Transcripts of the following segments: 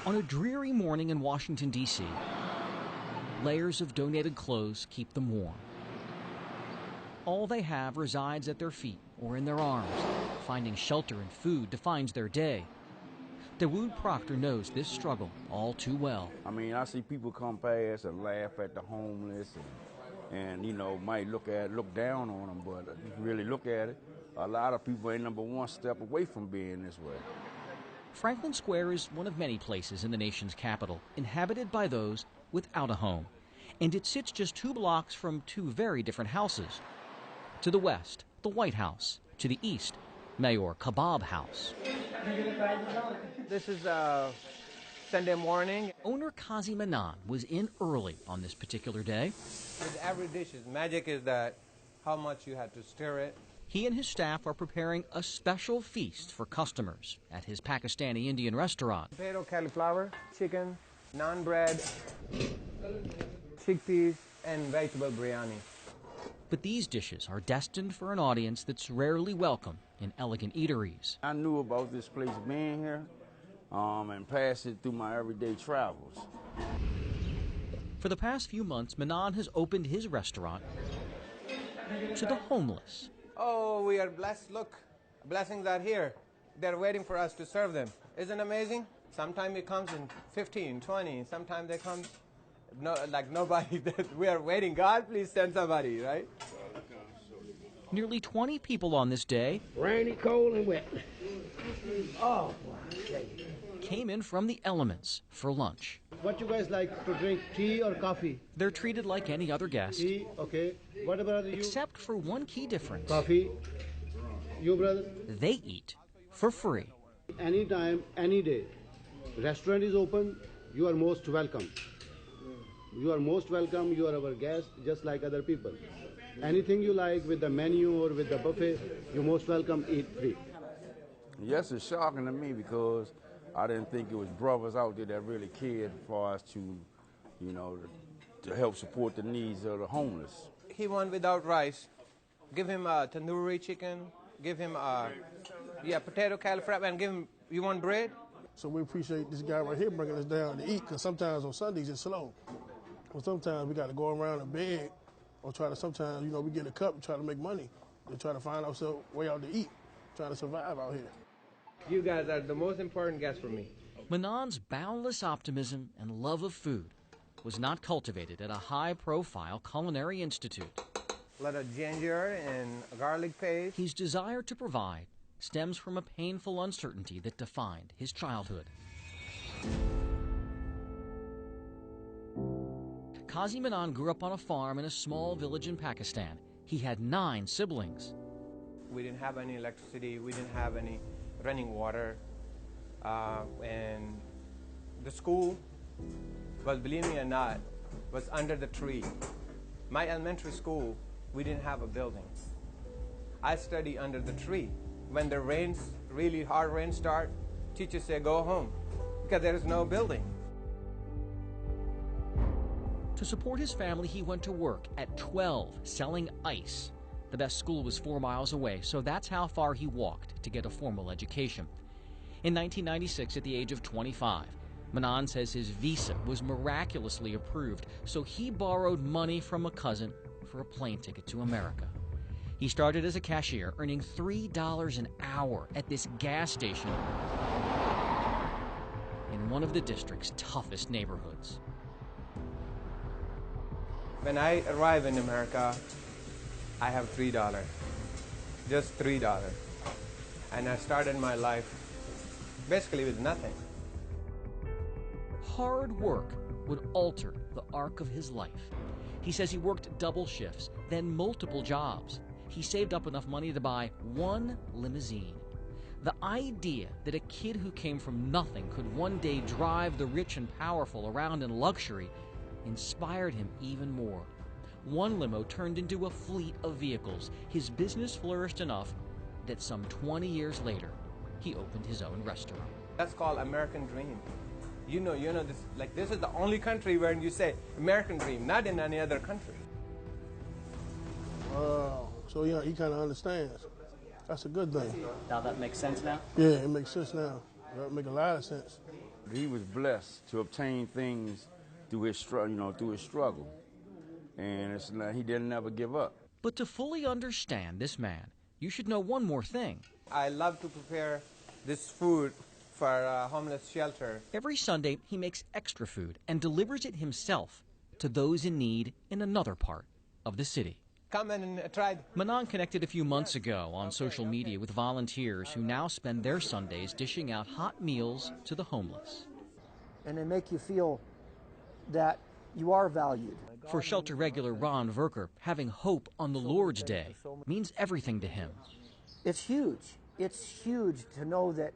On a dreary morning in Washington, D.C., layers of donated clothes keep them warm. All they have resides at their feet or in their arms. Finding shelter and food defines their day. Dawood Proctor knows this struggle all too well. I mean, I see people come past and laugh at the homeless and you know, might look down on them, but if you really look at it, a lot of people ain't number one step away from being this way. Franklin Square is one of many places in the nation's capital inhabited by those without a home. And it sits just 2 blocks from 2 very different houses. To the west, the White House. To the east, Mayor Kebab House. This is Sunday morning. Owner Kazi Manan was in early on this particular day. With every dish, magic is that how much you have to stir it. He and his staff are preparing a special feast for customers at his Pakistani Indian restaurant. Potato, cauliflower, chicken, naan bread, chickpeas, and vegetable biryani. But these dishes are destined for an audience that's rarely welcome in elegant eateries. I knew about this place being here and passed it through my everyday travels. For the past few months, Manan has opened his restaurant to the homeless. Oh, we are blessed. Look, blessings are here. They're waiting for us to serve them. Isn't it amazing? Sometimes it comes in 15, 20. Sometimes they come like nobody. We are waiting. God, please send somebody, right? Nearly 20 people on this day, rainy, cold, and wet. Oh, came in from the elements for lunch. What you guys like to drink, tea or coffee? They're treated like any other guest. Tea, okay. What about you? Except for one key difference. Coffee. You, brother? They eat for free. Anytime, any day. Restaurant is open. You are most welcome. You are most welcome. You are our guest, just like other people. Anything you like with the menu or with the buffet, you're most welcome, eat free. Yes, it's shocking to me because I didn't think it was brothers out there that really cared for us to, you know, to help support the needs of the homeless. He went without rice. Give him a tandoori chicken. Give him potato cauliflower, and give him, you want bread? So we appreciate this guy right here bringing us down to eat, because sometimes on Sundays it's slow. Well, sometimes we got to go around and beg, or sometimes, you know, we get a cup and try to make money. They try to find ourselves way out to eat, trying to survive out here. You guys are the most important guests for me. Manan's boundless optimism and love of food was not cultivated at a high-profile culinary institute. A lot of ginger and garlic paste. His desire to provide stems from a painful uncertainty that defined his childhood. Kazi Manan grew up on a farm in a small village in Pakistan. He had 9 siblings. We didn't have any electricity. We didn't have any running water. And the school, well, believe me or not, was under the tree. My elementary school, we didn't have a building. I studied under the tree. When the rains, really hard rain start, teachers say go home because there is no building. To support his family, he went to work at 12 selling ice. The best school was 4 miles away, so that's how far he walked to get a formal education. In 1996, at the age of 25, Manan says his visa was miraculously approved, so he borrowed money from a cousin for a plane ticket to America. He started as a cashier, earning $3 an hour at this gas station in one of the district's toughest neighborhoods. When I arrive in America, I have $3, just $3. And I started my life basically with nothing. Hard work would alter the arc of his life. He says he worked double shifts, then multiple jobs. He saved up enough money to buy 1 limousine. The idea that a kid who came from nothing could one day drive the rich and powerful around in luxury inspired him even more. 1 limo turned into a fleet of vehicles. His business flourished enough that some 20 years later, he opened his own restaurant. That's called American dream. You know this is the only country where you say American dream, not in any other country. So yeah, he kind of understands. That's a good thing. Now that makes sense now? Yeah, it makes sense now. That make a lot of sense. He was blessed to obtain things through his struggle, and it's like he didn't ever give up. But to fully understand this man, you should know one more thing. I love to prepare this food for a homeless shelter. Every Sunday, he makes extra food and delivers it himself to those in need in another part of the city. Come and try. Manan connected a few months ago on social media with volunteers who now spend their Sundays dishing out hot meals to the homeless. And they make you feel that you are valued. For shelter regular Ron Verker, having hope on the Lord's Day means everything to him. It's huge. It's huge to know that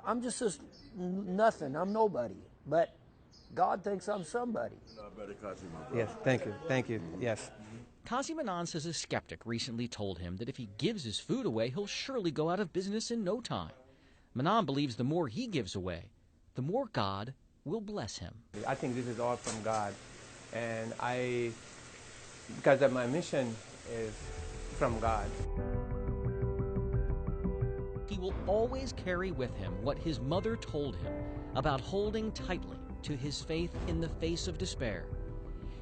I'm just nothing. I'm nobody. But God thinks I'm somebody. Yes, thank you. Thank you. Yes. Kazi Manan says a skeptic recently told him that if he gives his food away, he'll surely go out of business in no time. Manan believes the more he gives away, the more God will bless him. I think this is all from God. And because of my mission is from God. He will always carry with him what his mother told him about holding tightly to his faith in the face of despair.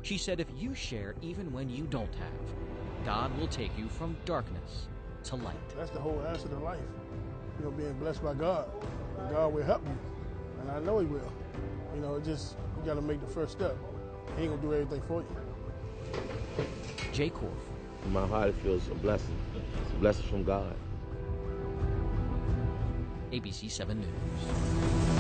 She said if you share even when you don't have, God will take you from darkness to light. That's the whole answer to life. You know, being blessed by God. And God will help you. And I know he will. You know, you got to make the first step. He ain't going to do everything for you. Jay Korf. In my heart, it feels a blessing. It's a blessing from God. ABC 7 News.